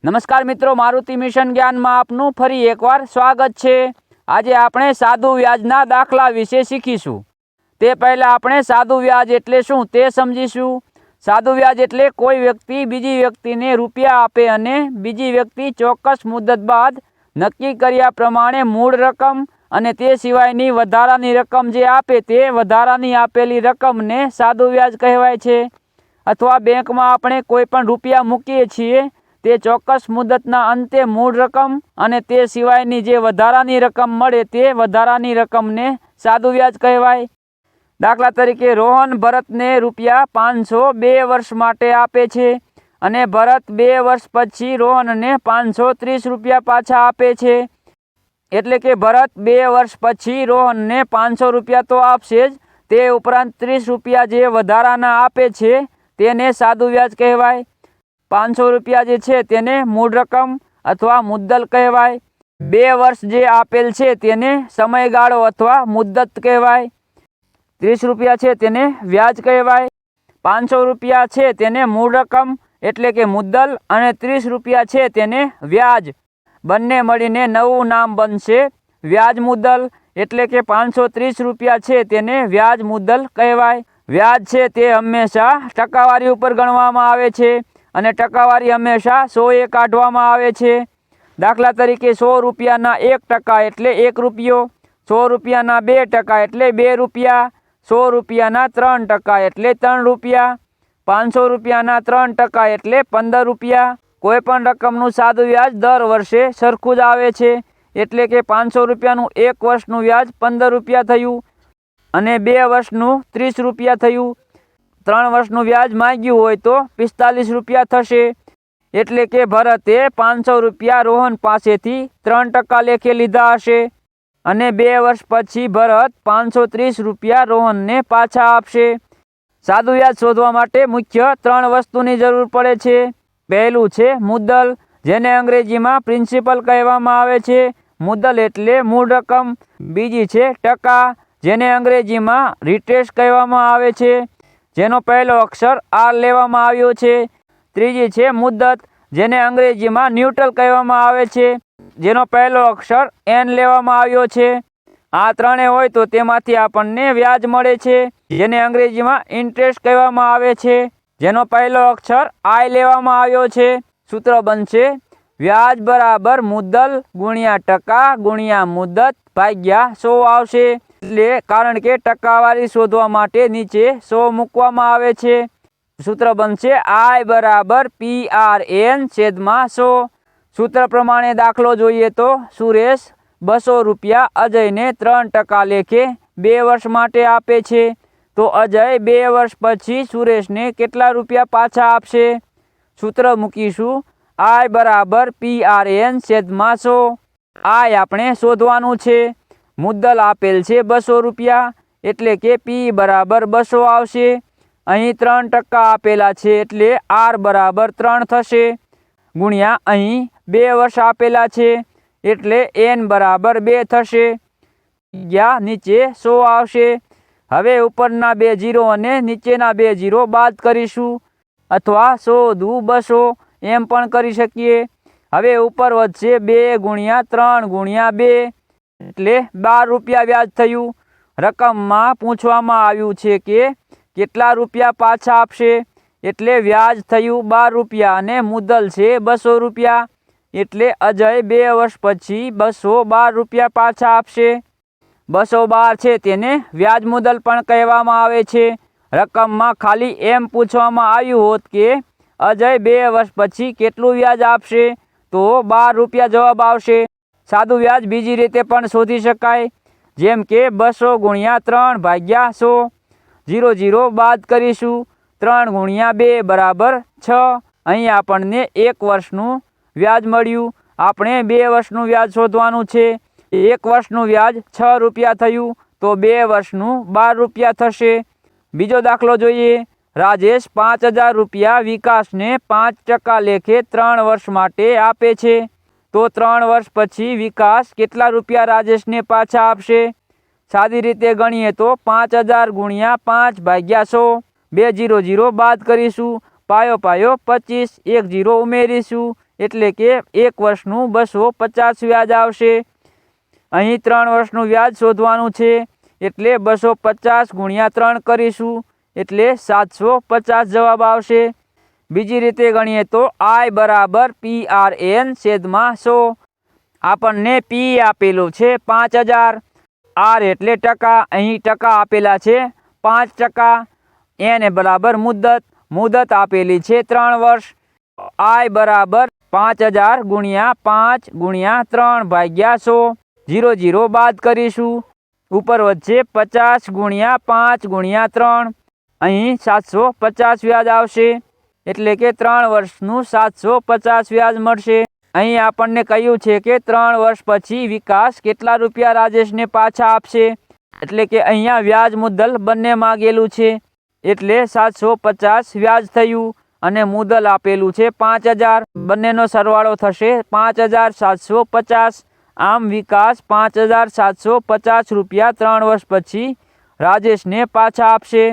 નમસ્કાર મિત્રો, મારુતિ મિશન જ્ઞાનમાં આપનું ફરી એકવાર સ્વાગત છે। આજે આપણે સાદું વ્યાજના દાખલા વિશે શીખીશું। તે પહેલાં આપણે સાદું વ્યાજ એટલે શું તે સમજીશું। સાદું વ્યાજ એટલે કોઈ વ્યક્તિ બીજી વ્યક્તિને રૂપિયા આપે અને બીજી વ્યક્તિ ચોક્કસ મુદત બાદ નક્કી કર્યા પ્રમાણે મૂળ રકમ અને તે સિવાયની વધારાની રકમ જે આપે તે વધારાની આપેલી રકમને સાદું વ્યાજ કહેવાય છે। અથવા બેંકમાં આપણે કોઈ પણ રૂપિયા મૂકીએ છીએ તે ચોક્કસ મુદતના અંતે મૂળ રકમ અને તે સિવાયની જે વધારાની રકમ મળે તે વધારાની રકમને સાદું વ્યાજ કહેવાય। દાખલા તરીકે રોહન ભરતને રૂપિયા 500 2 વર્ષ માટે આપે છે અને ભરત 2 વર્ષ પછી રોહનને 530 રૂપિયા પાછા આપે છે। એટલે કે ભરત 2 વર્ષ પછી રોહનને 500 રૂપિયા તો આપશે જ, તે ઉપરાંત 30 રૂપિયા જે વધારાના આપે છે તેને સાદું વ્યાજ કહેવાય। 500 રૂપિયા જે છે તેને મૂળ રકમ અથવા મુદ્દલ કહેવાય। 2 વર્ષ જે આપેલ છે તેને સમયગાળો અથવા મુદ્દત કહેવાય। 30 રૂપિયા છે તેને વ્યાજ કહેવાય। 500 રૂપિયા છે તેને મૂળ રકમ એટલે કે મુદ્દલ અને 30 રૂપિયા છે તેને વ્યાજ, બંને મળીને નવું નામ બનશે વ્યાજ મુદ્દલ। એટલે કે 530 રૂપિયા છે તેને વ્યાજ મુદ્દલ કહેવાય। વ્યાજ છે તે હંમેશા ટકાવારી ઉપર ગણવામાં આવે છે અને ટકાવારી હંમેશા 100 કાઢવામાં આવે છે। દાખલા તરીકે 100 રૂપિયાના 1% એટલે 1 રૂપિયો, 100 રૂપિયાના 2% એટલે 2 રૂપિયા, 100 રૂપિયાના 3% એટલે 3 રૂપિયા, 500 રૂપિયાના 3% એટલે 15 રૂપિયા। કોઈ પણ રકમનું સાદું વ્યાજ દર વર્ષે સરખું જ આવે છે। એટલે કે 500 રૂપિયાનું 1 વર્ષનું વ્યાજ 15 રૂપિયા થયું અને 2 વર્ષનું 30 રૂપિયા થયું। 3 વર્ષનું વ્યાજ માંગ્યું હોય તો 45 રૂપિયા થશે। એટલે કે ભરતે 500 રૂપિયા રોહન પાસેથી 3% લેખે લીધા હશે અને 2 વર્ષ પછી ભરત 530 રૂપિયા રોહનને પાછા આપશે। સાદું વ્યાજ શોધવા માટે મુખ્ય 3 વસ્તુની જરૂર પડે છે। પહેલું છે મુદ્દલ, જેને અંગ્રેજીમાં પ્રિન્સિપલ કહેવામાં આવે છે। મુદ્દલ એટલે મૂળ રકમ। બીજી છે ટકા, જેને અંગ્રેજીમાં રિટેસ્ટ કહેવામાં આવે છે, જેનો પહેલો અક્ષર આર લેવામાં આવ્યો છે। ત્રીજી છે મુદ્દત, જેને અંગ્રેજીમાં ન્યુટ્રલ કહેવામાં આવે છે, જેનો પહેલો અક્ષર એન લેવામાં આવ્યો છે। આ ત્રણે હોય તો તેમાંથી આપણને વ્યાજ મળે છે, જેને અંગ્રેજીમાં ઇન્ટરેસ્ટ કહેવામાં આવે છે, જેનો પહેલો અક્ષર આઈ લેવામાં આવ્યો છે। સૂત્ર બનશે વ્યાજ બરાબર મુદ્દલ ગુણ્યા ટકા ગુણ્યા મુદ્દત ભાગ્યા 100 આવશે। એટલે કારણ કે ટકાવારી શોધવા માટે નીચે 100 મૂકવામાં આવે છે। સૂત્ર બનશે આઈ બરાબર PRN છેદમાં 100। સૂત્ર પ્રમાણે દાખલો જોઈએ તો સુરેશ 200 રૂપિયા અજયને 3% લેખે 2 વર્ષ માટે આપે છે, તો અજય 2 વર્ષ પછી સુરેશને કેટલા રૂપિયા પાછા આપશે? સૂત્ર મૂકીશું આઈ બરાબર PRN છેદમાં 100। આઈ આપણે શોધવાનું છે। મુદ્દલ આપેલ છે 200 રૂપિયા એટલે કે P બરાબર 200 આવશે। અહીં 3% આપેલા છે એટલે આર બરાબર 3 થશે, ગુણ્યા અહીં 2 વર્ષ આપેલા છે એટલે એન બરાબર 2 થશે, ગયા નીચે 100 આવશે। હવે ઉપરના 2 0 અને નીચેના 2 0 બાદ કરીશું અથવા 100 દુ 200 એમ પણ કરી શકીએ। હવે ઉપર વધશે 2 ગુણ્યા 3 ગુણ્યા 2 એટલે 12 રૂપિયા વ્યાજ થયું। રકમમાં પૂછવામાં આવ્યું છે કે કેટલા રૂપિયા પાછા આપશે, એટલે વ્યાજ થયું 12 રૂપિયા અને મુદ્દલ છે 200 રૂપિયા, એટલે અજય 2 વર્ષ પછી 212 રૂપિયા પાછા આપશે। 212 છે તેને વ્યાજ મુદ્દલ પણ કહેવામાં આવે છે। રકમમાં ખાલી એમ પૂછવામાં આવ્યું હોત કે અજય 2 વર્ષ પછી કેટલું વ્યાજ આપશે તો 12 રૂપિયા જવાબ આવશે। સાદું વ્યાજ બીજી રીતે પણ શોધી શકાય, જેમ કે 200 ગુણ્યા 3 ભાગ્યા 100। 0 0 બાદ કરીશું, 3 ગુણ્યા 2 બરાબર 6। અહીં આપણને 1 વર્ષનું વ્યાજ મળ્યું। આપણે 2 વર્ષનું વ્યાજ શોધવાનું છે। 1 વર્ષનું વ્યાજ 6 રૂપિયા થયું તો 2 વર્ષનું 12 રૂપિયા થશે। બીજો દાખલો જોઈએ। રાજેશ 5000 રૂપિયા વિકાસને 5% લેખે 3 વર્ષ માટે આપે છે, તો 3 વર્ષ પછી વિકાસ કેટલા રૂપિયા રાજેશને પાછા આપશે? સાદી રીતે ગણીએ તો 5000 ગુણ્યા 5 ભાગ્યા 100। 2 0 0 બાદ કરીશું, પાયો પાયો 25, 1 0 ઉમેરીશું એટલે કે 1 વર્ષનું 250 વ્યાજ આવશે. અહીં 3 વર્ષનું વ્યાજ શોધવાનું છે એટલે 250 ગુણ્યા 3 કરીશું એટલે 750 જવાબ આવશે. બીજી રીતે ગણીએ તો I બરાબર PRN છેદમાં 100. આપણને P આપેલું છે 5000, R એટલે ટકા, અહીં ટકા આપેલા છે 5%, N બરાબર મુદત આપેલી છે 3 વર્ષ. I બરાબર 5000 ગુણ્યા 5 ગુણ્યા 3 ભાગ્યા 100, 0 બાદ કરીશું. ઉપર વચ્ચે 50 ગુણ્યા 5 ગુણ્યા 3, અહીં 750 વ્યાજ આવશે એટલે કે 3 વર્ષનું 750 વ્યાજ મળશે. અહીં આપણને કહ્યું છે કે 3 વર્ષ પછી વિકાસ કેટલા રૂપિયા રાજેશને પાછા આપશે, એટલે કે અહીંયા વ્યાજ મુદ્દલ બંને માગેલું છે એટલે 750 વ્યાજ થયું અને મુદ્દલ આપેલું છે 5000. બંનેનો સરવાળો થશે 5750. આમ વિકાસ 5750 રૂપિયા 3 વર્ષ પછી રાજેશને પાછા આપશે.